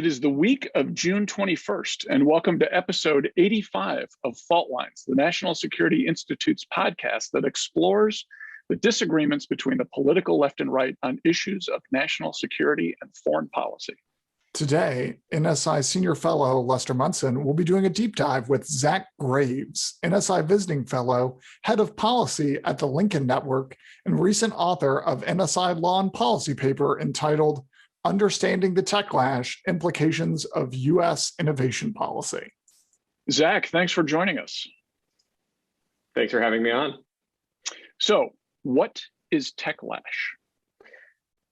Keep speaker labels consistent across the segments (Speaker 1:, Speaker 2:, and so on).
Speaker 1: It is the week of June 21st, and welcome to episode 85 of Fault Lines, the National Security Institute's podcast that explores the disagreements between the political left and right on issues of national security and foreign policy.
Speaker 2: Today, NSI Senior Fellow Les Munson will be doing a deep dive with Zach Graves, NSI Visiting Fellow, Head of Policy at the Lincoln Network, and recent author of NSI Law and Policy paper entitled Understanding the Techlash, Implications of U.S. Innovation Policy.
Speaker 1: Zach, thanks for joining us.
Speaker 3: Thanks for having me on.
Speaker 1: So, what is Techlash?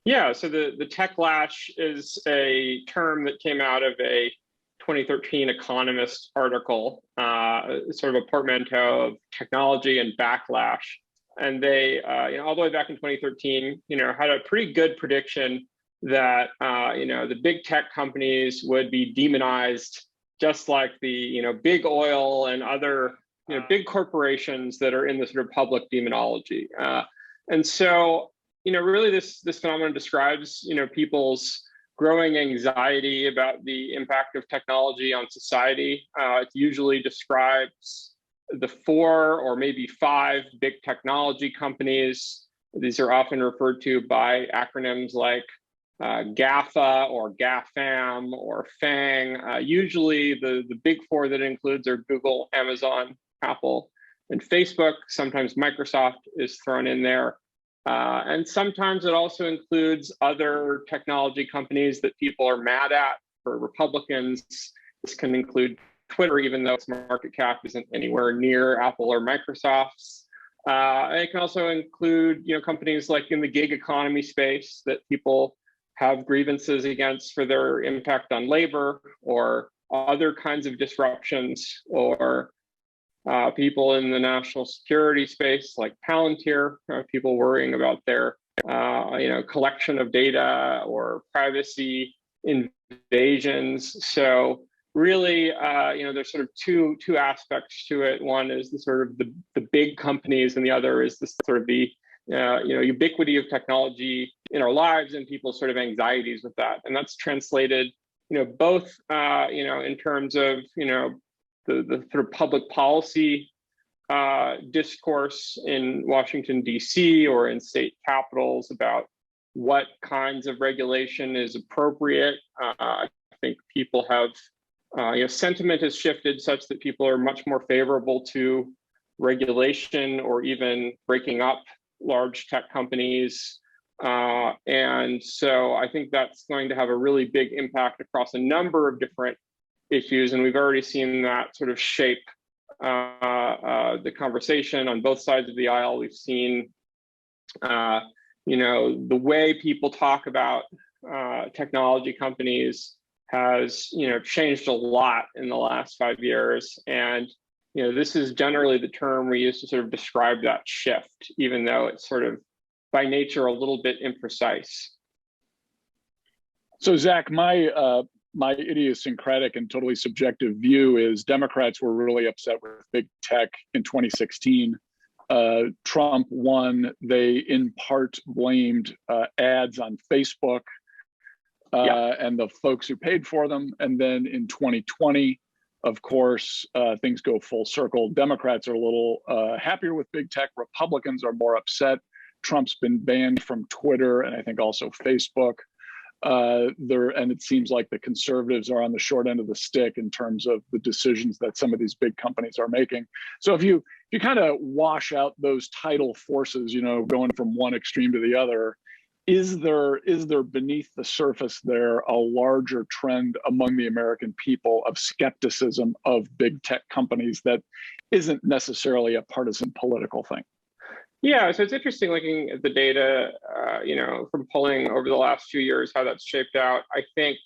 Speaker 3: Yeah, so the Techlash is a term that came out of a 2013 Economist article, sort of a portmanteau of technology and backlash. And they, all the way back in 2013, had a pretty good prediction that, the big tech companies would be demonized, just like the, big oil and other, big corporations that are in the sort of public demonology. And so, really this phenomenon describes, people's growing anxiety about the impact of technology on society. It usually describes the 4 or maybe 5 big technology companies. These are often referred to by acronyms like GAFA or GAFAM or FANG. Usually the big 4 that it includes are Google, Amazon, Apple, and Facebook. Sometimes Microsoft is thrown in there. And sometimes it also includes other technology companies that people are mad at. For Republicans, this can include Twitter, even though its market cap isn't anywhere near Apple or Microsoft's. And it can also include, companies like in the gig economy space that people have grievances against for their impact on labor or other kinds of disruptions, or people in the national security space like Palantir, people worrying about their collection of data or privacy invasions. So really, there's sort of two aspects to it. One is the sort of the big companies, and the other is the sort of the ubiquity of technology in our lives and people's sort of anxieties with that. And that's translated, both in terms of the sort of public policy discourse in Washington, D.C. or in state capitals about what kinds of regulation is appropriate. I think people have, sentiment has shifted such that people are much more favorable to regulation or even breaking up large tech companies. And so I think that's going to have a really big impact across a number of different issues, and we've already seen that sort of shape the conversation on both sides of the aisle. We've seen, the way people talk about technology companies has, changed a lot in the last 5 years, and this is generally the term we use to sort of describe that shift, even though it's sort of by nature a little bit imprecise.
Speaker 1: So Zach, my idiosyncratic and totally subjective view is Democrats were really upset with big tech in 2016. Trump won. They in part blamed ads on Facebook and the folks who paid for them. And then in 2020, of course, things go full circle. Democrats are a little happier with big tech. Republicans are more upset. Trump's been banned from Twitter and I think also Facebook. And it seems like the conservatives are on the short end of the stick in terms of the decisions that some of these big companies are making. So if you kind of wash out those tidal forces, going from one extreme to the other, is there beneath the surface there a larger trend among the American people of skepticism of big tech companies that isn't necessarily a partisan political thing?
Speaker 3: Yeah, so it's interesting looking at the data, from polling over the last few years, how that's shaped out. I think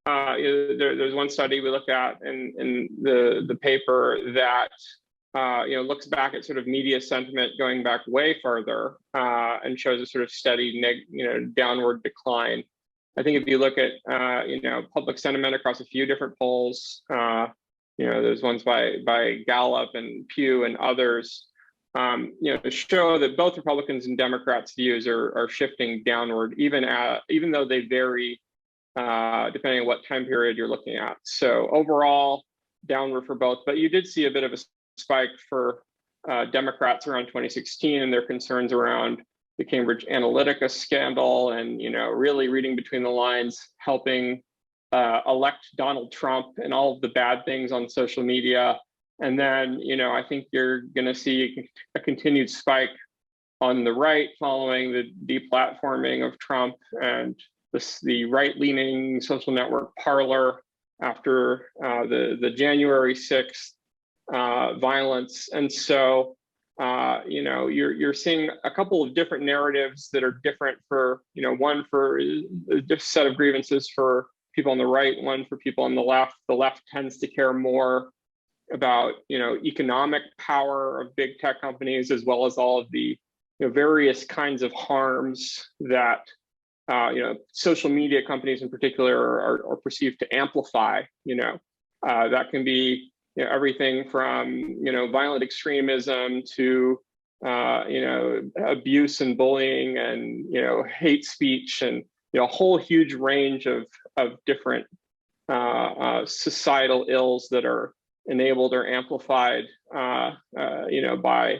Speaker 3: there's one study we looked at in the paper that looks back at sort of media sentiment going back way further and shows a sort of steady downward decline. I think if you look at public sentiment across a few different polls, there's ones by Gallup and Pew and others. To show that both Republicans and Democrats' views are shifting downward, even though they vary depending on what time period you're looking at. So overall, downward for both, but you did see a bit of a spike for Democrats around 2016 and their concerns around the Cambridge Analytica scandal, and really reading between the lines, helping elect Donald Trump and all of the bad things on social media. And then I think you're going to see a continued spike on the right following the deplatforming of Trump and the right-leaning social network Parler after the January 6th violence. And so you're seeing a couple of different narratives that are different for one for a different set of grievances for people on the right, one for people on the left. The left tends to care more about economic power of big tech companies, as well as all of the various kinds of harms that social media companies in particular are perceived to amplify. That can be everything from violent extremism to abuse and bullying and hate speech, and a whole huge range of different societal ills that are enabled or amplified by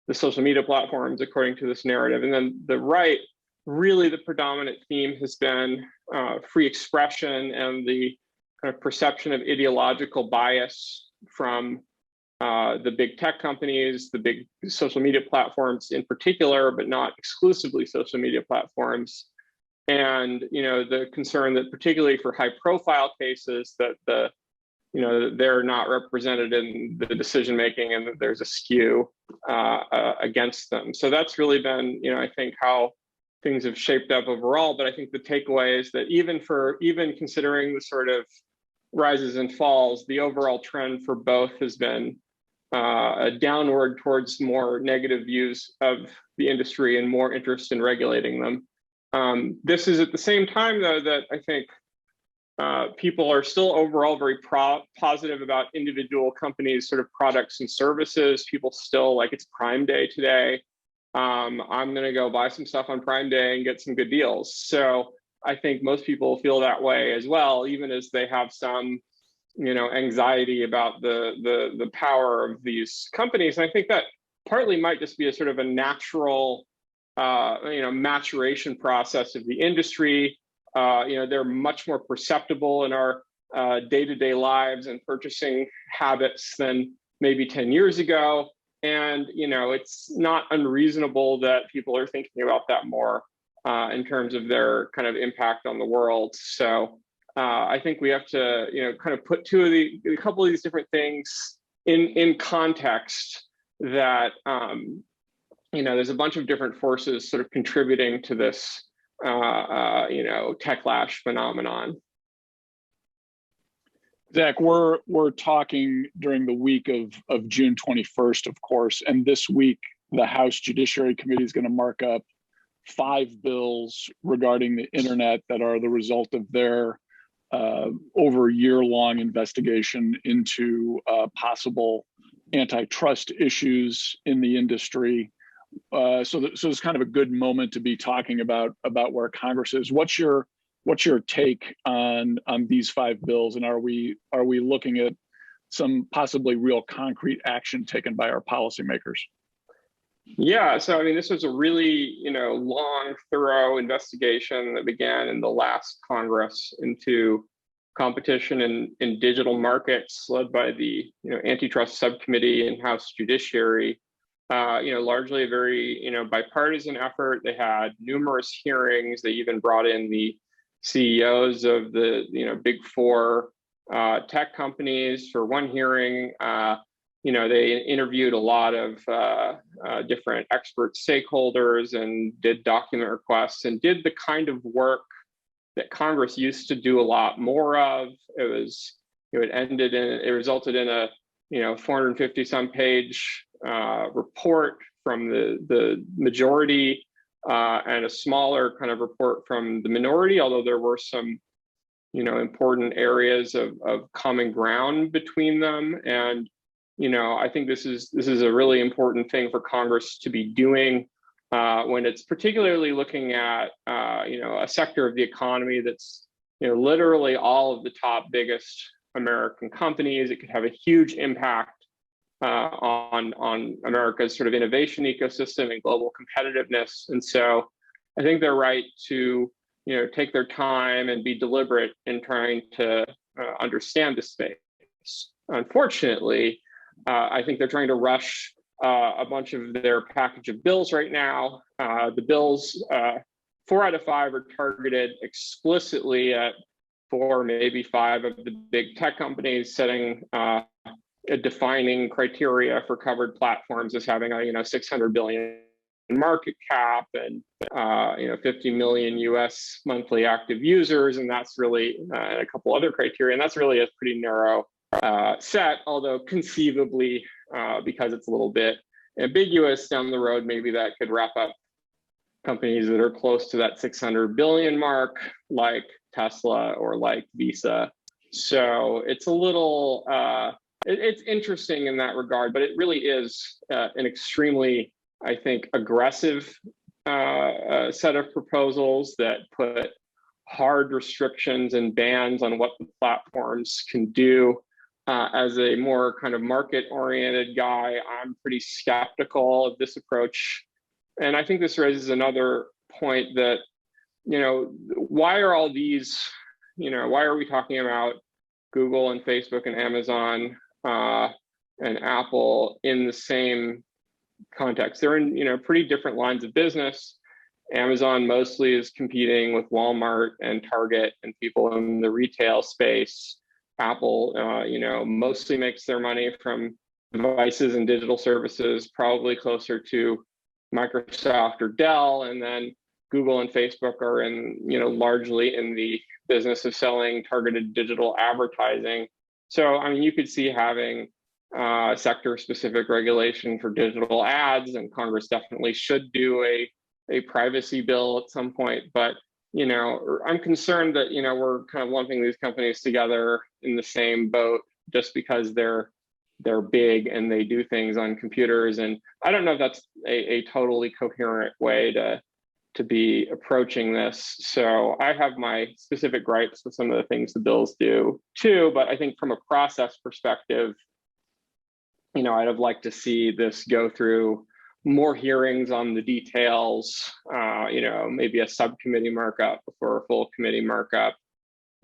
Speaker 3: the social media platforms, according to this narrative. And then the right, really the predominant theme has been free expression and the kind of perception of ideological bias from the big tech companies, the big social media platforms in particular, but not exclusively social media platforms. And the concern that particularly for high profile cases that they're not represented in the decision making, and that there's a skew against them. So that's really been I think how things have shaped up overall. But I think the takeaway is that even considering the sort of rises and falls, the overall trend for both has been a downward towards more negative views of the industry and more interest in regulating them. This is at the same time, though, that I think people are still overall very positive about individual companies' sort of products and services. People still like, it's Prime Day today. I'm going to go buy some stuff on Prime Day and get some good deals. So I think most people feel that way as well, even as they have some anxiety about the power of these companies. And I think that partly might just be a sort of a natural maturation process of the industry. They're much more perceptible in our day-to-day lives and purchasing habits than maybe 10 years ago. And, it's not unreasonable that people are thinking about that more in terms of their kind of impact on the world. So I think we have to, kind of put a couple of these different things in context, that, there's a bunch of different forces sort of contributing to this Techlash phenomenon.
Speaker 1: Zach, we're talking during the week of June 21st, of course, and this week the House Judiciary Committee is going to mark up 5 bills regarding the internet that are the result of their over a year-long investigation into possible antitrust issues in the industry. So it's kind of a good moment to be talking about where Congress is. What's your take on these 5 bills, and are we looking at some possibly real concrete action taken by our policymakers?
Speaker 3: Yeah, so I mean, this was a really long, thorough investigation that began in the last Congress into competition in digital markets, led by the antitrust subcommittee in House Judiciary. Largely a very bipartisan effort. They had numerous hearings. They even brought in the CEOs of the big 4 tech companies for one hearing. They interviewed a lot of different expert stakeholders and did document requests and did the kind of work that Congress used to do a lot more of. It resulted in a 450 some page report from the majority and a smaller kind of report from the minority, although there were some important areas of common ground between them. And I think this is a really important thing for Congress to be doing when it's particularly looking at a sector of the economy that's literally all of the top biggest American companies. It could have a huge impact on America's sort of innovation ecosystem and global competitiveness. And so I think they're right to take their time and be deliberate in trying to understand the space. Unfortunately, I think they're trying to rush a bunch of their package of bills right now. The bills, 4 out of 5 are targeted explicitly at 4, maybe 5 of the big tech companies, setting a defining criteria for covered platforms as having a 600 billion market cap and 50 million US monthly active users, and that's really a couple other criteria, and that's really a pretty narrow set, although conceivably because it's a little bit ambiguous down the road, maybe that could wrap up companies that are close to that 600 billion mark, like Tesla or like Visa. So it's a little it's interesting in that regard, but it really is an extremely, I think, aggressive set of proposals that put hard restrictions and bans on what the platforms can do. As a more kind of market-oriented guy, I'm pretty skeptical of this approach. And I think this raises another point that, why are all these, why are we talking about Google and Facebook and Amazon and Apple in the same context? They're in, pretty different lines of business. Amazon mostly is competing with Walmart and Target and people in the retail space. Apple, mostly makes their money from devices and digital services, probably closer to Microsoft or Dell, and then Google and Facebook are largely in the business of selling targeted digital advertising. So, you could see having sector-specific regulation for digital ads, and Congress definitely should do a privacy bill at some point. But I'm concerned that we're kind of lumping these companies together in the same boat just because they're big and they do things on computers. And I don't know if that's a totally coherent way to be approaching this. So I have my specific gripes with some of the things the bills do too. But I think from a process perspective, I'd have liked to see this go through more hearings on the details, maybe a subcommittee markup before a full committee markup.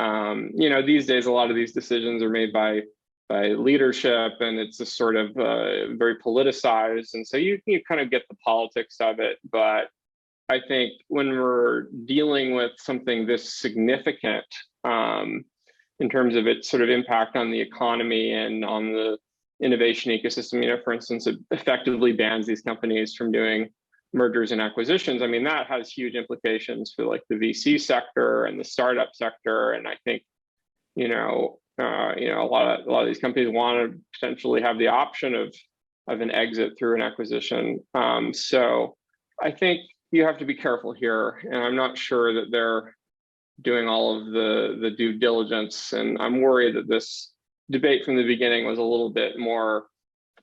Speaker 3: These days, a lot of these decisions are made by leadership, and it's just sort of very politicized. And so you kind of get the politics of it. But I think when we're dealing with something this significant in terms of its sort of impact on the economy and on the innovation ecosystem, for instance, it effectively bans these companies from doing mergers and acquisitions. That has huge implications for like the VC sector and the startup sector. And I think, a lot of these companies want to potentially have the option of an exit through an acquisition. So I think you have to be careful here, and I'm not sure that they're doing all of the due diligence. And I'm worried that this debate from the beginning was a little bit more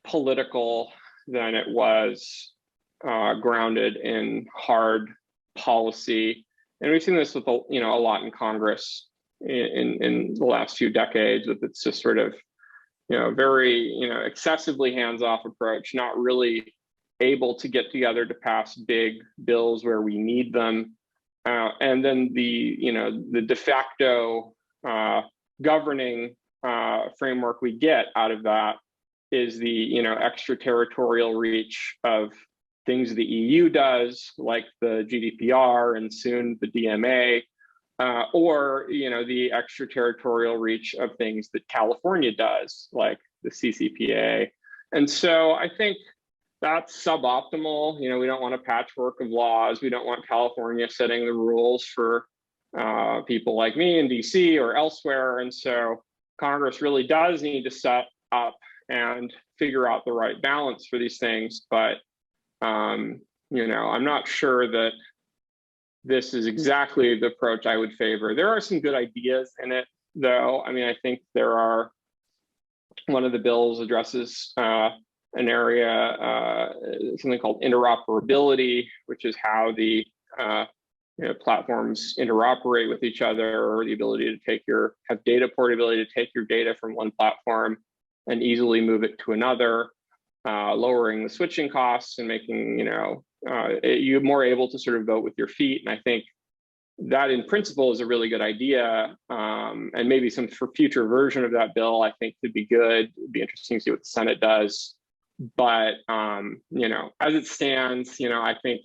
Speaker 3: political than it was grounded in hard policy. And we've seen this with a lot in Congress in the last few decades, with it's just sort of very excessively hands-off approach, not really able to get together to pass big bills where we need them, and then the de facto governing framework we get out of that is the extraterritorial reach of things the EU does, like the GDPR and soon the DMA, or the extraterritorial reach of things that California does, like the CCPA. And so I think that's suboptimal. We don't want a patchwork of laws. We don't want California setting the rules for people like me in DC or elsewhere. And so Congress really does need to set up and figure out the right balance for these things. But, I'm not sure that this is exactly the approach I would favor. There are some good ideas in it, though. I think one of the bills addresses an area, something called interoperability, which is how the platforms interoperate with each other, or the ability to have data portability to take your data from one platform and easily move it to another, lowering the switching costs and making you more able to sort of vote with your feet. And I think that in principle is a really good idea, and maybe some for future version of that bill I think could be good. It'd be interesting to see what the Senate does. But as it stands, I think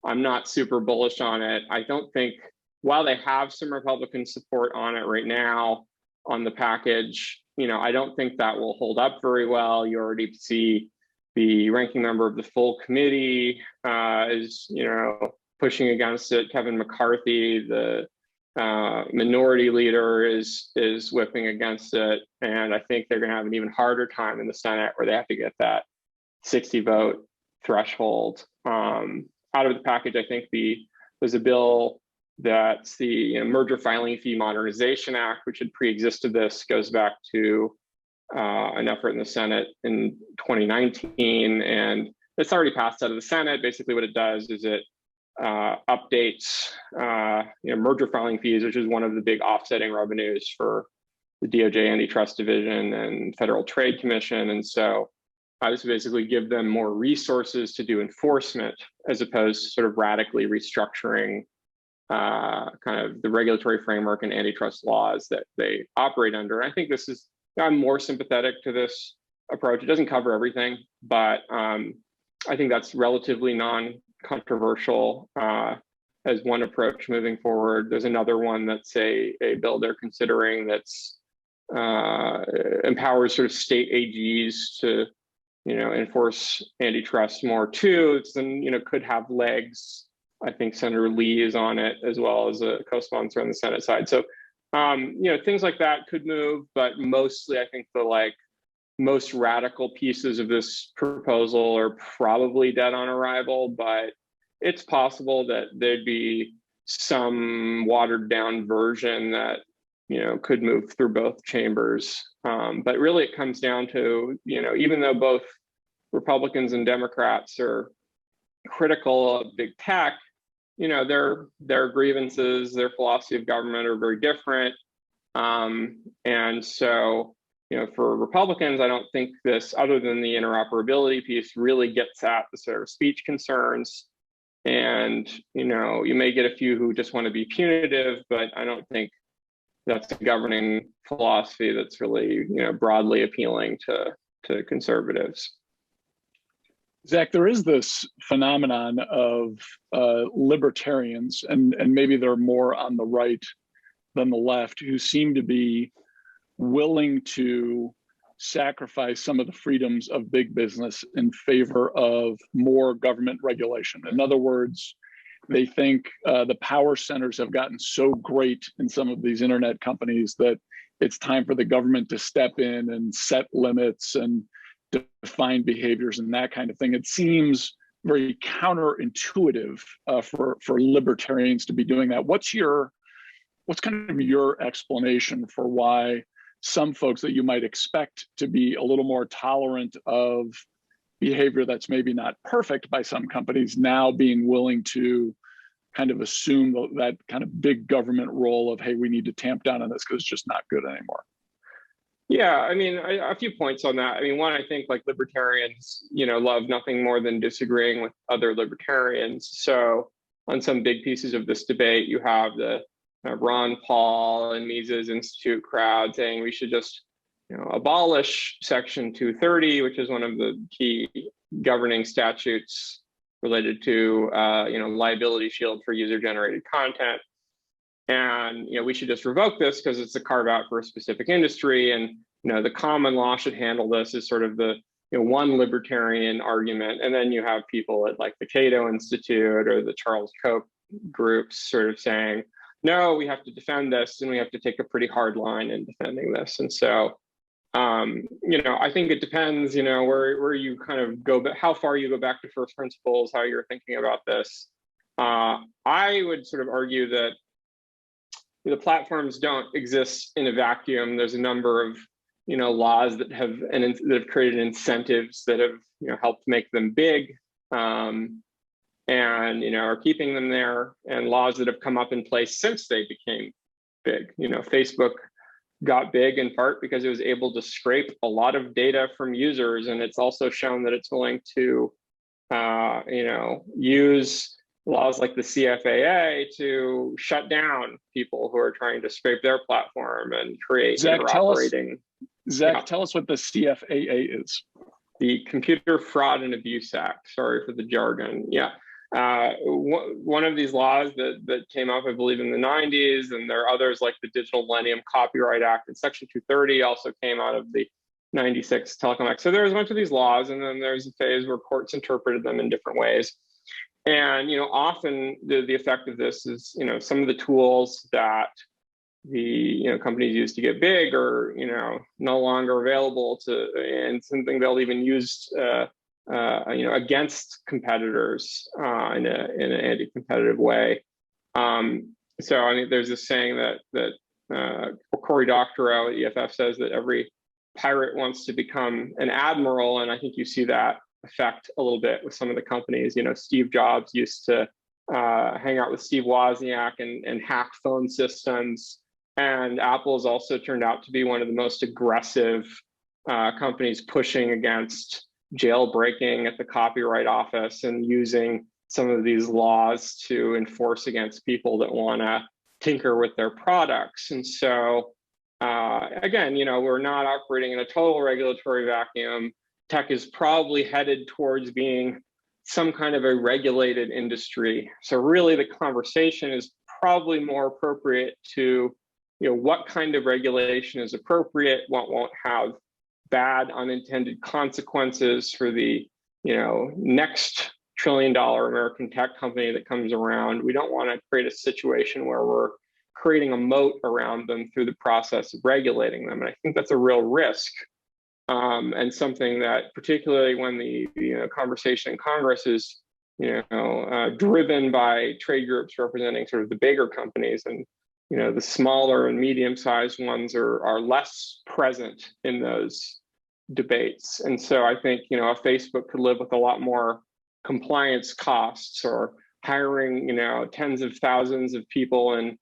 Speaker 3: I'm not super bullish on it. I don't think, while they have some Republican support on it right now on the package, I don't think that will hold up very well. You already see the ranking member of the full committee is pushing against it. Kevin McCarthy, the minority leader, is whipping against it. And I think they're going to have an even harder time in the Senate, where they have to get that 60 vote threshold. Out of the package, I think there's a bill that's the Merger Filing Fee Modernization Act, which had pre-existed this, goes back to an effort in the Senate in 2019, and it's already passed out of the Senate. Basically what it does is it updates merger filing fees, which is one of the big offsetting revenues for the DOJ Antitrust Division and Federal Trade Commission. And so this would basically give them more resources to do enforcement, as opposed to sort of radically restructuring kind of the regulatory framework and antitrust laws that they operate under. And I think I'm more sympathetic to this approach. It doesn't cover everything, but I think that's relatively non-controversial as one approach moving forward. There's another one that's a bill they're considering that's empowers sort of state AGs to enforce antitrust more too. It's could have legs. I think Senator Lee is on it, as well as a co-sponsor on the Senate side. So things like that could move, but mostly I think the most radical pieces of this proposal are probably dead on arrival, but it's possible that there'd be some watered down version that could move through both chambers. But really it comes down to, even though both Republicans and Democrats are critical of big tech, their grievances, their philosophy of government are very different. And so, for Republicans, I don't think this, other than the interoperability piece, really gets at the sort of speech concerns. And, you may get a few who just want to be punitive, but I don't think that's a governing philosophy that's really, broadly appealing to conservatives.
Speaker 1: Zach, there is this phenomenon of libertarians, and maybe they're more on the right than the left, who seem to be willing to sacrifice some of the freedoms of big business in favor of more government regulation. In other words, they think the power centers have gotten so great in some of these internet companies that it's time for the government to step in and set limits and define behaviors and that kind of thing. It seems very counterintuitive for libertarians to be doing that. What's kind of your explanation for why some folks that you might expect to be a little more tolerant of behavior that's maybe not perfect by some companies now being willing to kind of assume that kind of big government role of, hey, we need to tamp down on this because it's just not good anymore?
Speaker 3: Yeah, I mean, a few points on that. I mean, one, I think libertarians, love nothing more than disagreeing with other libertarians. So on some big pieces of this debate, you have the Ron Paul and Mises Institute crowd saying we should just abolish Section 230, which is one of the key governing statutes related to liability shield for user-generated content. And we should just revoke this because it's a carve out for a specific industry, and the common law should handle this as sort of the one libertarian argument. And then you have people at the Cato Institute or the Charles Koch groups sort of saying, no, we have to defend this, and we have to take a pretty hard line in defending this. And so I think it depends where you kind of go, but how far you go back to first principles, how you're thinking about this. I would sort of argue that the platforms don't exist in a vacuum. There's a number of laws that have created incentives that have helped make them big. and are keeping them there, and laws that have come up in place since they became big. Facebook got big in part because it was able to scrape a lot of data from users, and it's also shown that it's willing to use laws like the CFAA to shut down people who are trying to scrape their platform and create interoperating.
Speaker 1: Zach, tell us what the CFAA is.
Speaker 3: The Computer Fraud and Abuse Act. Sorry for the jargon. Yeah. One of these laws that came up, I believe, in the 90s, and there are others like the Digital Millennium Copyright Act, and Section 230 also came out of the 96 Telecom Act. So there's a bunch of these laws, and then there's a phase where courts interpreted them in different ways. And often the effect of this is some of the tools that the companies use to get big are no longer available to, and something they'll even use against competitors in an anti-competitive way. So I mean, there's this saying that Cory Doctorow at EFF says that every pirate wants to become an admiral, and I think you see that effect a little bit with some of the companies. Steve Jobs used to hang out with Steve Wozniak and hack phone systems, and Apple has also turned out to be one of the most aggressive companies pushing against jailbreaking at the Copyright Office and using some of these laws to enforce against people that want to tinker with their products. And so again, we're not operating in a total regulatory vacuum. Tech is probably headed towards being some kind of a regulated industry. So really the conversation is probably more appropriate to, what kind of regulation is appropriate, what won't have bad unintended consequences for the, next trillion-dollar American tech company that comes around. We don't want to create a situation where we're creating a moat around them through the process of regulating them. And I think that's a real risk. And something that, particularly when the conversation in Congress is driven by trade groups representing sort of the bigger companies, and the smaller and medium-sized ones are less present in those debates. And so I think a Facebook could live with a lot more compliance costs, or hiring tens of thousands of people in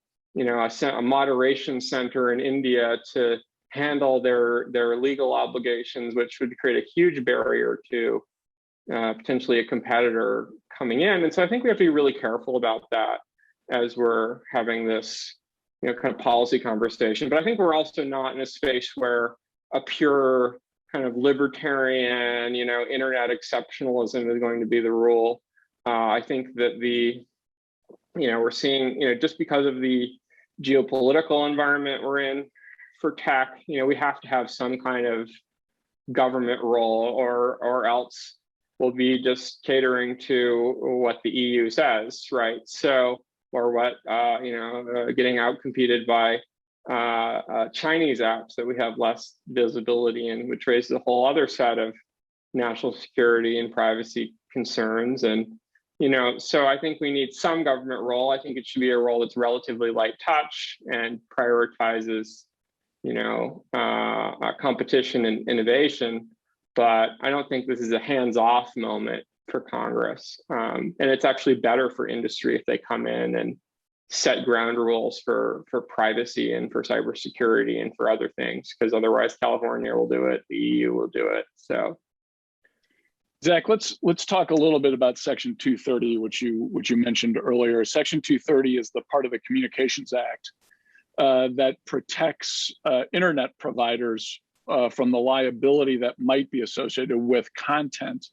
Speaker 3: a moderation center in India to handle their legal obligations, which would create a huge barrier to potentially a competitor coming in. And so I think we have to be really careful about that as we're having this kind of policy conversation. But I think we're also not in a space where a pure kind of libertarian, internet exceptionalism is going to be the rule. I think that we're seeing, just because of the geopolitical environment we're in for tech, we have to have some kind of government role, or else we'll be just catering to what the EU says, right? So, or what, getting outcompeted by Chinese apps that we have less visibility in, which raises a whole other set of national security and privacy concerns. And, so I think we need some government role. I think it should be a role that's relatively light touch and prioritizes, competition and innovation. But I don't think this is a hands-off moment for Congress. And it's actually better for industry if they come in and set ground rules for privacy and for cybersecurity and for other things, because otherwise California will do it, the EU will do it. So,
Speaker 1: Zach, let's talk a little bit about Section 230, which you mentioned earlier. Section 230 is the part of the Communications Act that protects internet providers from the liability that might be associated with content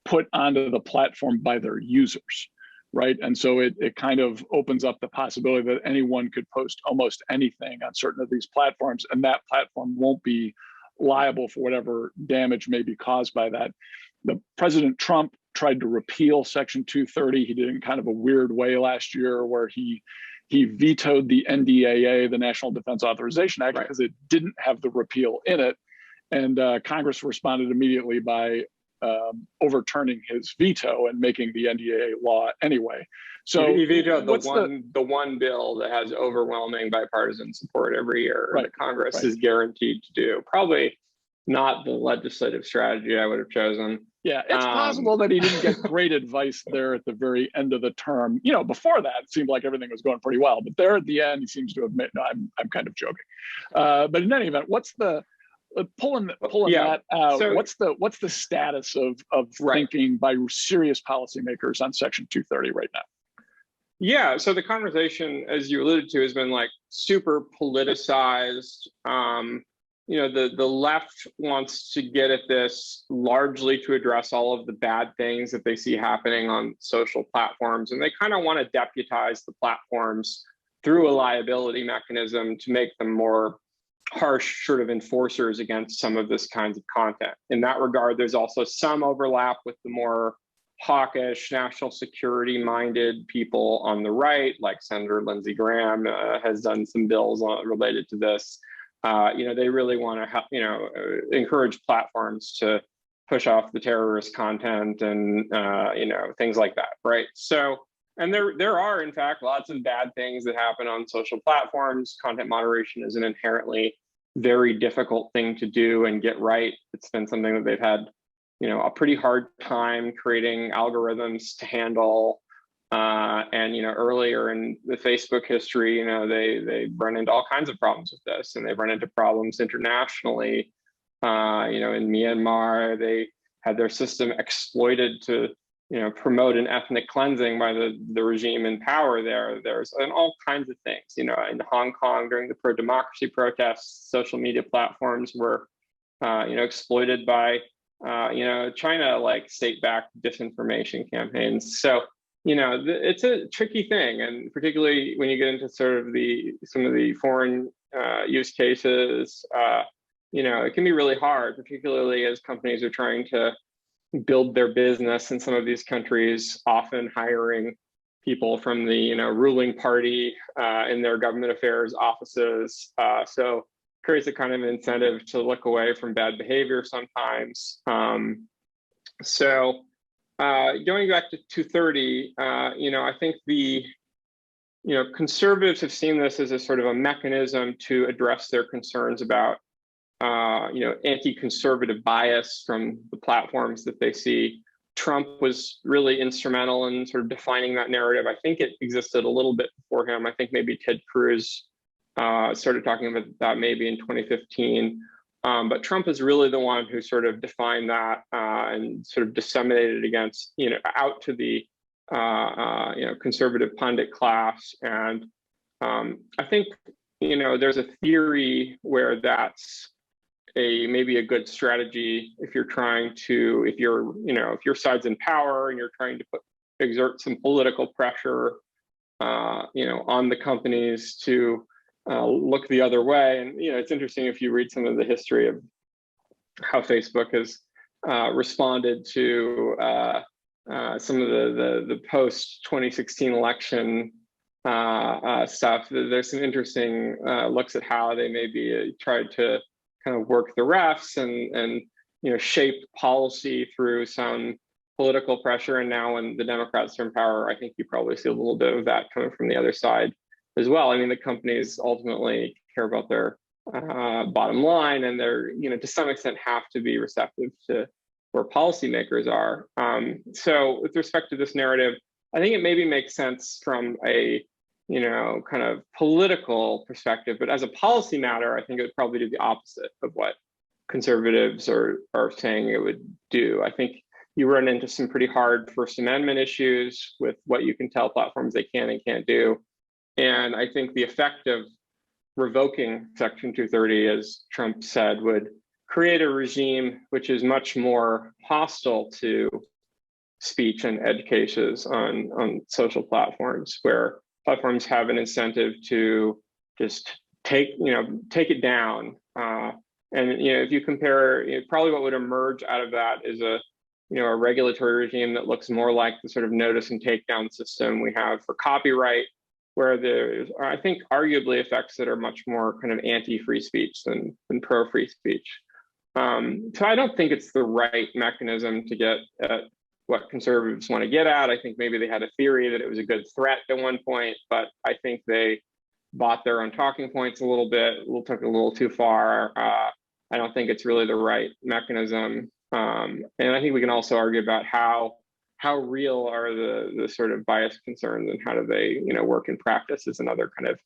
Speaker 1: put onto the platform by their users, right? And so it kind of opens up the possibility that anyone could post almost anything on certain of these platforms, and that platform won't be liable for whatever damage may be caused by that. The President Trump tried to repeal Section 230. He did it in kind of a weird way last year, where he vetoed the NDAA, the National Defense Authorization Act, because it didn't have the repeal in it. And Congress responded immediately by overturning his veto and making the NDAA law anyway. So
Speaker 3: he vetoed the one bill that has overwhelming bipartisan support every year that Congress is guaranteed to do. Probably not the legislative strategy I would have chosen.
Speaker 1: Yeah, it's possible that he didn't get great advice there at the very end of the term. You know, before that, it seemed like everything was going pretty well, but there at the end, he seems to admit, no, I'm kind of joking. But in any event, what's the pulling that out?
Speaker 3: So,
Speaker 1: what's the status of thinking by serious policymakers on Section 230 right now?
Speaker 3: Yeah, so the conversation, as you alluded to, has been like super politicized. You know, the left wants to get at this largely to address all of the bad things that they see happening on social platforms, and they kind of want to deputize the platforms through a liability mechanism to make them more harsh sort of enforcers against some of this kinds of content. In that regard, there's also some overlap with the more hawkish, national security minded people on the right, like Senator Lindsey Graham has done some bills related to this. You know, they really want to, you know, encourage platforms to push off the terrorist content and, you know, things like that, right? So, and there are, in fact, lots of bad things that happen on social platforms. Content moderation is an inherently very difficult thing to do and get right. It's been something that they've had, you know, a pretty hard time creating algorithms to handle. And, you know, earlier in the Facebook history, you know, they run into all kinds of problems with this, and they've run into problems internationally. You know, in Myanmar, they had their system exploited to, you know, promote an ethnic cleansing by the regime in power there. There's and all kinds of things, you know, in Hong Kong during the pro-democracy protests, social media platforms were, you know, exploited by, you know, China, like state-backed disinformation campaigns. So, you know, it's a tricky thing, and particularly when you get into sort of some of the foreign use cases, you know, it can be really hard, particularly as companies are trying to build their business in some of these countries, often hiring people from the, you know, ruling party in their government affairs offices. So creates a kind of incentive to look away from bad behavior sometimes. So going back to 230, you know, I think you know, conservatives have seen this as a sort of a mechanism to address their concerns about, you know, anti-conservative bias from the platforms that they see. Trump was really instrumental in sort of defining that narrative. I think it existed a little bit before him. I think maybe Ted Cruz started talking about that maybe in 2015. But Trump is really the one who sort of defined that and sort of disseminated against, you know, out to the, you know, conservative pundit class. And I think, you know, there's a theory where that's maybe a good strategy if you're trying to, if you know, if your side's in power and you're trying to exert some political pressure, you know, on the companies to look the other way. And, you know, it's interesting if you read some of the history of how Facebook has responded to some of the post 2016 election stuff. There's some interesting looks at how they maybe tried to kind of work the refs and you know, shape policy through some political pressure. And now when the Democrats are in power, I think you probably see a little bit of that coming from the other side as well. I mean, the companies ultimately care about their bottom line, and they're, you know, to some extent have to be receptive to where policymakers are. So with respect to this narrative, I think it maybe makes sense from a, you know, kind of political perspective, but as a policy matter, I think it would probably do the opposite of what conservatives are saying it would do. I think you run into some pretty hard First Amendment issues with what you can tell platforms they can and can't do. And I think the effect of revoking Section 230, as Trump said, would create a regime which is much more hostile to speech and edge cases on social platforms, where platforms have an incentive to just take it down. And, you know, if you compare, you know, probably what would emerge out of that is a regulatory regime that looks more like the sort of notice and takedown system we have for copyright, where there's, I think, arguably effects that are much more kind of anti-free speech than pro-free speech. So I don't think it's the right mechanism to get at what conservatives want to get at. I think maybe they had a theory that it was a good threat at one point, but I think they bought their own talking points a little bit, took it a little too far. I don't think it's really the right mechanism. And I think we can also argue about how real are the sort of bias concerns and how do they, work in practice is another kind of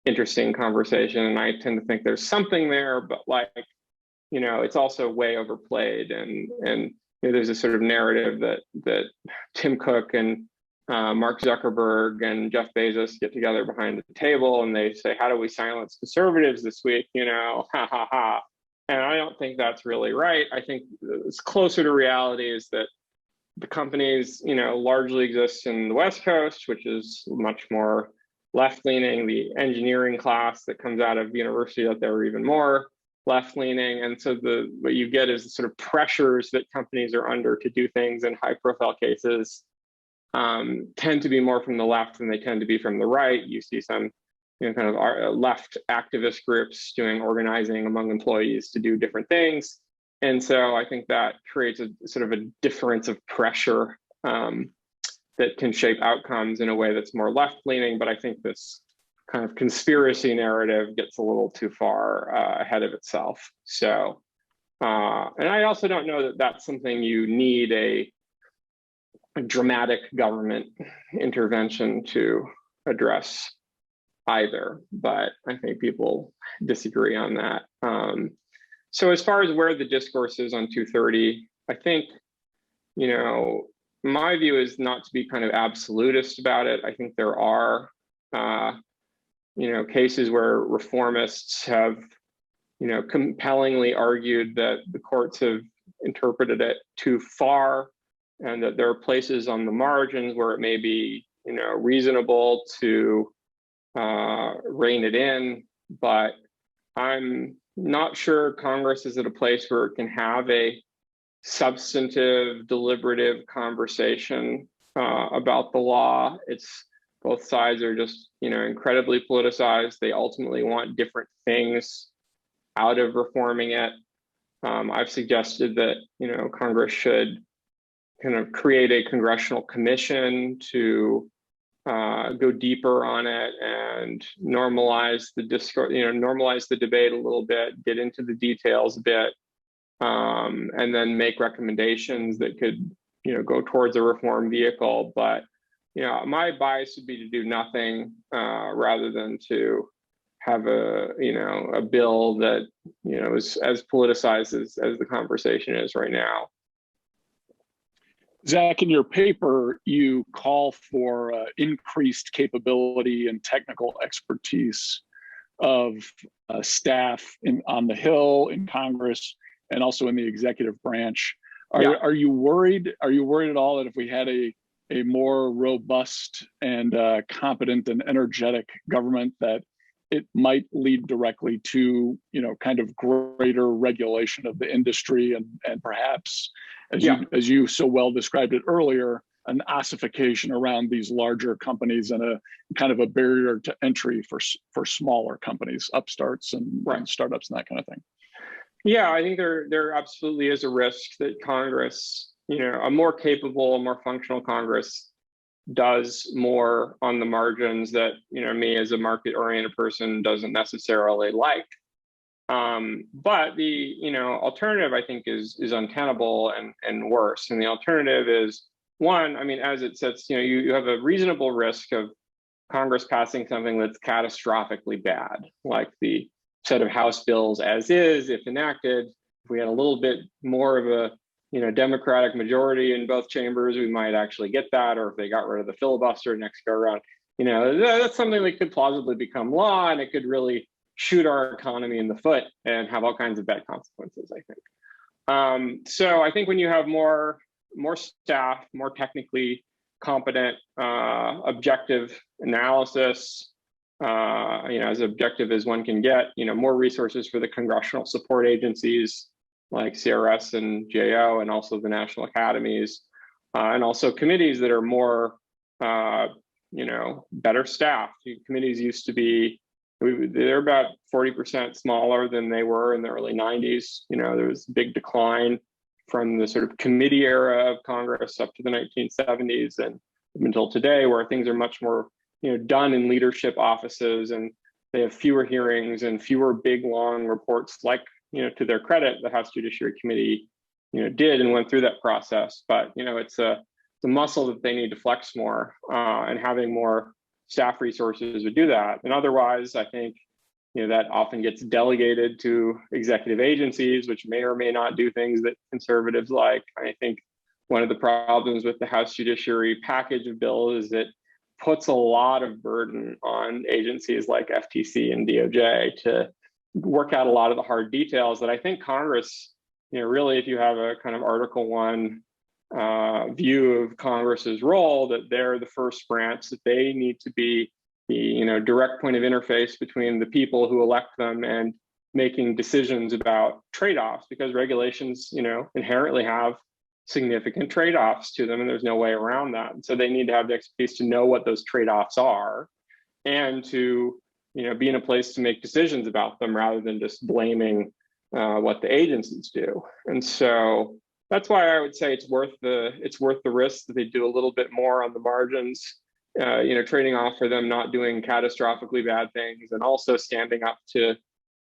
Speaker 3: interesting conversation. And I tend to think there's something there, but it's also way overplayed. And there's a sort of narrative that Tim Cook and Mark Zuckerberg and Jeff Bezos get together behind the table and they say, how do we silence conservatives this week? Ha ha ha. And I don't think that's really right. I think it's closer to reality is that the companies, largely exist in the West Coast, which is much more left-leaning. The engineering class that comes out of university out there are even more left-leaning. And so what you get is the sort of pressures that companies are under to do things in high-profile cases tend to be more from the left than they tend to be from the right. You see some kind of left activist groups doing organizing among employees to do different things. And so I think that creates a sort of a difference of pressure that can shape outcomes in a way that's more left-leaning. But I think this kind of conspiracy narrative gets a little too far ahead of itself. So, and I also don't know that that's something you need a dramatic government intervention to address either, but I think people disagree on that. So as far as where the discourse is on 230, I think, my view is not to be kind of absolutist about it. I think there are, cases where reformists have, compellingly argued that the courts have interpreted it too far and that there are places on the margins where it may be, reasonable to rein it in, but I'm not sure Congress is at a place where it can have a substantive, deliberative conversation about the law. It's both sides are just, incredibly politicized. They ultimately want different things out of reforming it. I've suggested that, Congress should kind of create a congressional commission to go deeper on it and normalize the discourse, normalize the debate a little bit, get into the details a bit, and then make recommendations that could, go towards a reform vehicle. But, my bias would be to do nothing rather than to have a bill that, is as politicized as the conversation is right now.
Speaker 1: Zach, in your paper, you call for increased capability and technical expertise of staff on the Hill, in Congress, and also in the executive branch. Are you worried? Are you worried at all that if we had a more robust and competent and energetic government, that it might lead directly to, kind of greater regulation of the industry and perhaps, as you so well described it earlier, an ossification around these larger companies and a kind of a barrier to entry for smaller companies, upstarts and startups and that kind of thing?
Speaker 3: Yeah, I think there absolutely is a risk that Congress, a more capable, more functional Congress does more on the margins that, me as a market-oriented person doesn't necessarily like. But the, alternative, I think, is untenable and worse. And the alternative is, one, as it sets, you have a reasonable risk of Congress passing something that's catastrophically bad, like the set of House bills as is, if enacted. If we had a little bit more of a Democratic majority in both chambers, we might actually get that. Or if they got rid of the filibuster next go around, that's something that could plausibly become law, and it could really shoot our economy in the foot and have all kinds of bad consequences, I think. So I think when you have more staff, more technically competent, objective analysis, as objective as one can get, more resources for the congressional support agencies like CRS and JO, and also the national academies, and also committees that are more, better staffed. Committees used to be, they're about 40% smaller than they were in the early 90s. There was a big decline from the sort of committee era of Congress up to the 1970s and until today, where things are much more, done in leadership offices, and they have fewer hearings and fewer big, long reports like, to their credit, the House Judiciary Committee did and went through that process. But it's a muscle that they need to flex more, and having more staff resources would do that. And otherwise, I think that often gets delegated to executive agencies, which may or may not do things that conservatives like. I think one of the problems with the House Judiciary package of bills is it puts a lot of burden on agencies like FTC and DOJ to work out a lot of the hard details that I think Congress, really, if you have a kind of Article 1 view of Congress's role, that they're the first branch, that they need to be the direct point of interface between the people who elect them and making decisions about trade-offs, because regulations inherently have significant trade-offs to them, and there's no way around that. And so they need to have the expertise to know what those trade-offs are, and to be in a place to make decisions about them rather than just blaming what the agencies do. And so that's why I would say it's worth the risk that they do a little bit more on the margins, trading off for them not doing catastrophically bad things, and also standing up to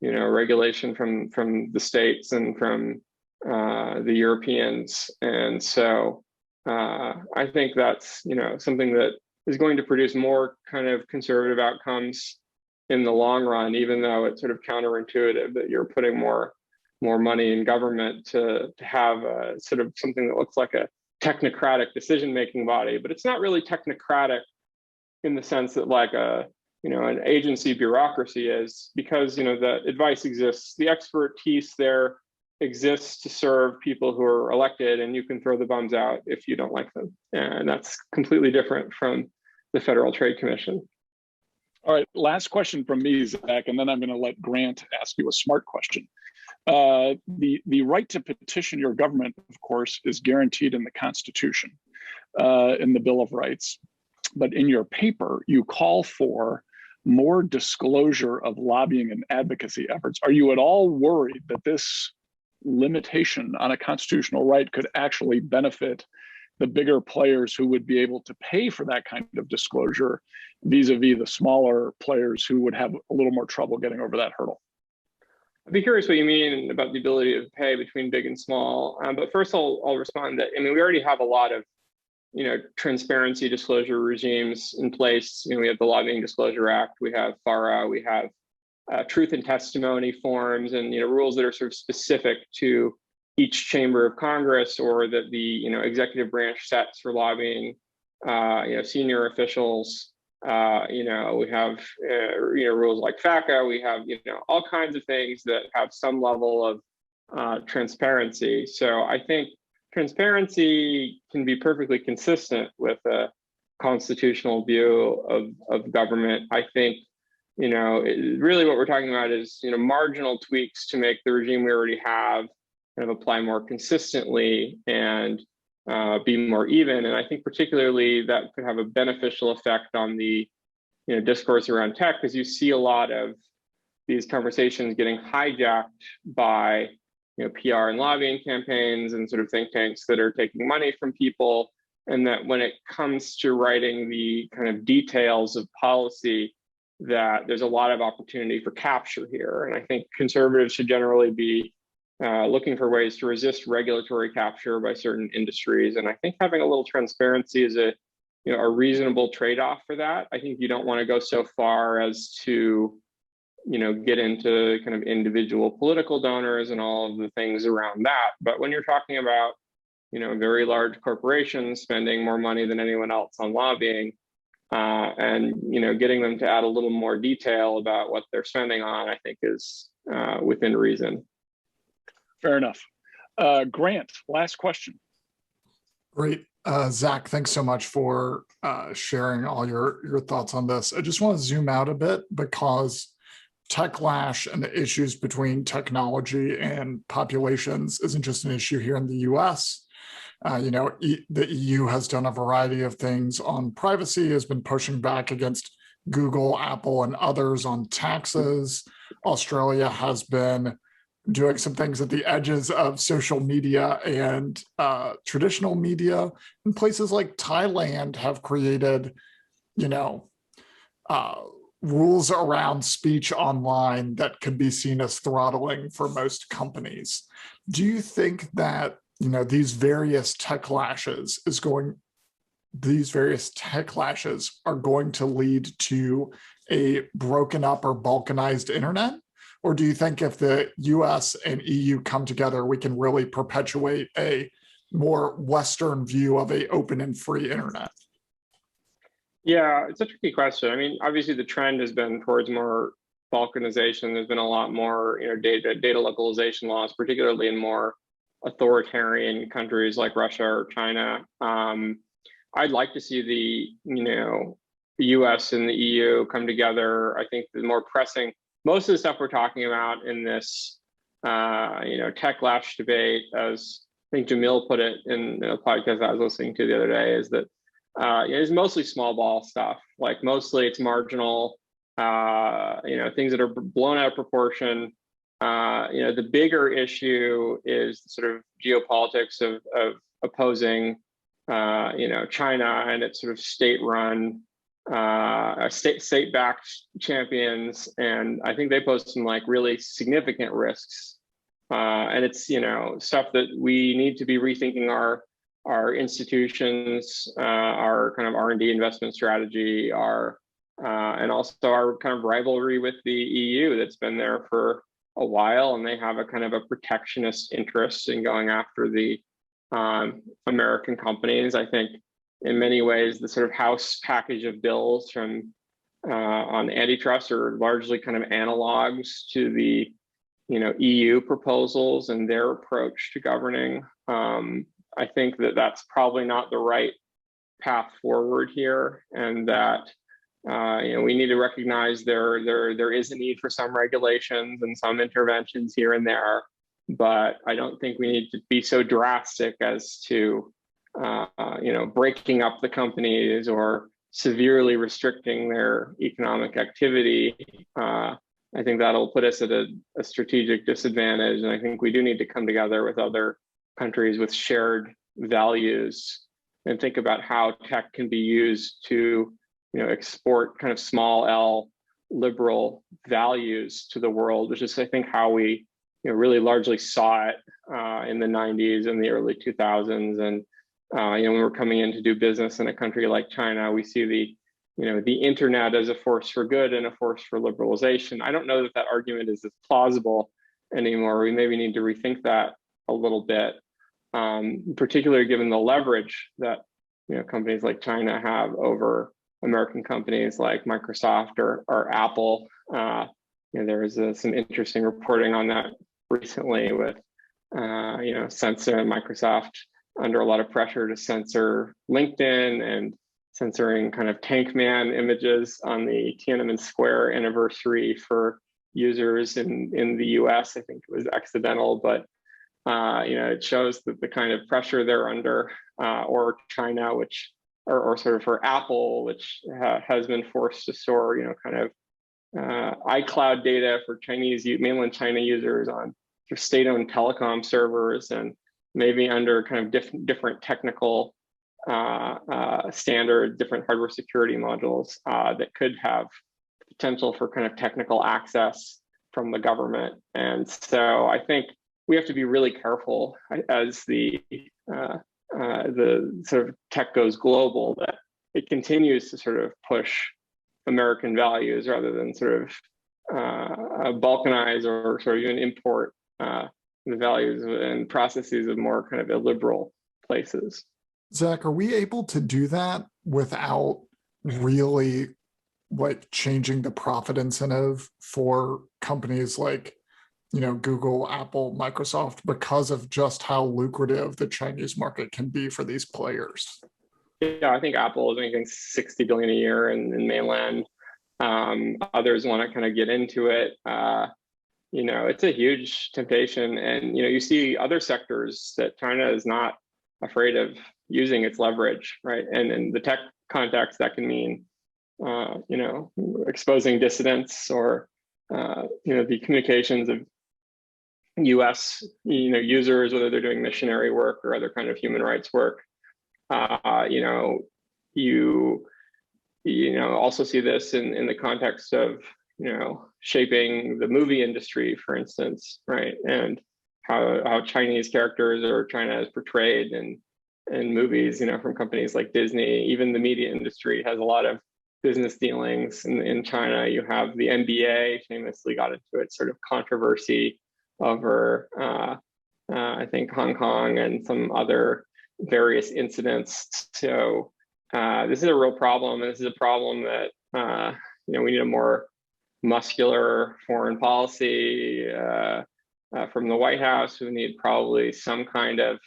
Speaker 3: regulation from the states and from the Europeans. And so I think that's something that is going to produce more kind of conservative outcomes in the long run, even though it's sort of counterintuitive that you're putting more money in government to have a sort of something that looks like a technocratic decision-making body. But it's not really technocratic in the sense that like an agency bureaucracy is, because the advice exists, the expertise there exists to serve people who are elected, and you can throw the bums out if you don't like them. And that's completely different from the Federal Trade Commission.
Speaker 1: All right, last question from me, Zach, and then I'm going to let Grant ask you a smart question. The right to petition your government, of course, is guaranteed in the Constitution, in the Bill of Rights. But in your paper, you call for more disclosure of lobbying and advocacy efforts. Are you at all worried that this limitation on a constitutional right could actually benefit the bigger players who would be able to pay for that kind of disclosure vis-a-vis the smaller players who would have a little more trouble getting over that hurdle?
Speaker 3: I'd be curious what you mean about the ability to pay between big and small. But first, I'll respond that, we already have a lot of transparency disclosure regimes in place. We have the Lobbying Disclosure Act, we have FARA, we have truth and testimony forms, and rules that are sort of specific to each chamber of Congress, or that the executive branch sets for lobbying senior officials. We have rules like FACA. We have all kinds of things that have some level of transparency. So I think transparency can be perfectly consistent with a constitutional view of government. I think really what we're talking about is marginal tweaks to make the regime we already have kind of apply more consistently and be more even. And I think particularly that could have a beneficial effect on the discourse around tech, because you see a lot of these conversations getting hijacked by PR and lobbying campaigns and sort of think tanks that are taking money from people, and that when it comes to writing the kind of details of policy, that there's a lot of opportunity for capture here. And I think conservatives should generally be looking for ways to resist regulatory capture by certain industries. And I think having a little transparency is a reasonable trade-off for that. I think you don't want to go so far as to get into kind of individual political donors and all of the things around that. But when you're talking about very large corporations spending more money than anyone else on lobbying, and getting them to add a little more detail about what they're spending on, I think is within reason.
Speaker 1: Fair enough. Grant, last question.
Speaker 2: Great. Zach, thanks so much for sharing all your thoughts on this. I just want to zoom out a bit, because Techlash and the issues between technology and populations isn't just an issue here in the US. The EU has done a variety of things on privacy, has been pushing back against Google, Apple, and others on taxes. Australia has been doing some things at the edges of social media and traditional media. And places like Thailand have created, rules around speech online that could be seen as throttling for most companies. Do you think that these various techlashes are going to lead to a broken up or balkanized internet? Or do you think if the US and EU come together, we can really perpetuate a more Western view of a open and free internet?
Speaker 3: Yeah, it's a tricky question. I mean, obviously the trend has been towards more balkanization. There's been a lot more, data localization laws, particularly in more authoritarian countries like Russia or China. I'd like to see the US and the EU come together. I think the more pressing, most of the stuff we're talking about in this, Techlash debate, as I think Jamil put it in a podcast I was listening to the other day, is that it's mostly small ball stuff. Like mostly it's marginal, things that are blown out of proportion. The bigger issue is sort of geopolitics of opposing, China and its sort of state-run, state-backed champions, and I think they pose some like really significant risks. And it's stuff that we need to be rethinking our institutions, our kind of R&D investment strategy, and also our kind of rivalry with the EU that's been there for a while, and they have a kind of a protectionist interest in going after the American companies. I think in many ways the sort of House package of bills from on antitrust are largely kind of analogs to the EU proposals and their approach to governing. I think that that's probably not the right path forward here, and that we need to recognize there is a need for some regulations and some interventions here and there, but I don't think we need to be so drastic as to breaking up the companies or severely restricting their economic activity. I think that'll put us at a strategic disadvantage, and I think we do need to come together with other countries with shared values and think about how tech can be used to export kind of small L liberal values to the world, which is I think how we really largely saw it in the 90s and the early 2000s. And when we're coming in to do business in a country like China, we see the internet as a force for good and a force for liberalization. I don't know that argument is as plausible anymore. We maybe need to rethink that a little bit, particularly given the leverage that companies like China have over American companies like Microsoft or Apple. There was some interesting reporting on that recently with censor and Microsoft under a lot of pressure to censor LinkedIn and censoring kind of tank man images on the Tiananmen Square anniversary for users in the US. I think it was accidental, but it shows that the kind of pressure they're under, or China, or sort of for Apple, which has been forced to store, kind of iCloud data for mainland China users on state-owned telecom servers, and maybe under kind of different technical standards, different hardware security modules that could have potential for kind of technical access from the government. And so I think we have to be really careful as the sort of tech goes global, that it continues to sort of push American values rather than sort of balkanize or sort of even import the values and processes of more kind of illiberal places.
Speaker 2: Zach, are we able to do that without really changing the profit incentive for companies like Google, Apple, Microsoft, because of just how lucrative the Chinese market can be for these players?
Speaker 3: Yeah, I think Apple is making $60 billion a year in mainland. Others want to kind of get into it. It's a huge temptation, and you see other sectors that China is not afraid of using its leverage, right? And in the tech context, that can mean exposing dissidents or the communications of U.S. users, whether they're doing missionary work or other kind of human rights work. You also see this in the context of shaping the movie industry, for instance, right? And how Chinese characters or China is portrayed in movies, from companies like Disney. Even the media industry has a lot of business dealings in China. You have the NBA famously got into its sort of controversy over, I think, Hong Kong and some other various incidents. So this is a real problem, and this is a problem that we need a more muscular foreign policy from the White House. We need probably some kind of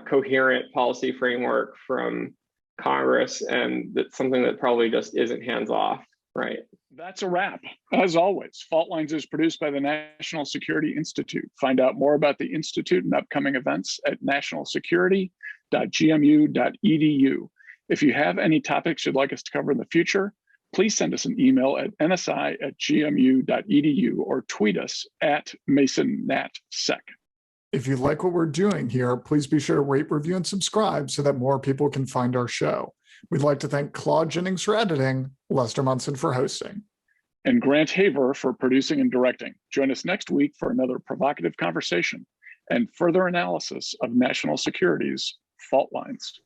Speaker 3: coherent policy framework from Congress, and that's something that probably just isn't hands off, right?
Speaker 1: That's a wrap. As always, Fault Lines is produced by the National Security Institute. Find out more about the Institute and upcoming events at nationalsecurity.gmu.edu. If you have any topics you'd like us to cover in the future, please send us an email at nsi@gmu.edu or tweet us at MasonNatSec.
Speaker 2: If you like what we're doing here, please be sure to rate, review, and subscribe so that more people can find our show. We'd like to thank Claude Jennings for editing, Lester Munson for hosting,
Speaker 1: and Grant Haver for producing and directing. Join us next week for another provocative conversation and further analysis of national security's fault lines.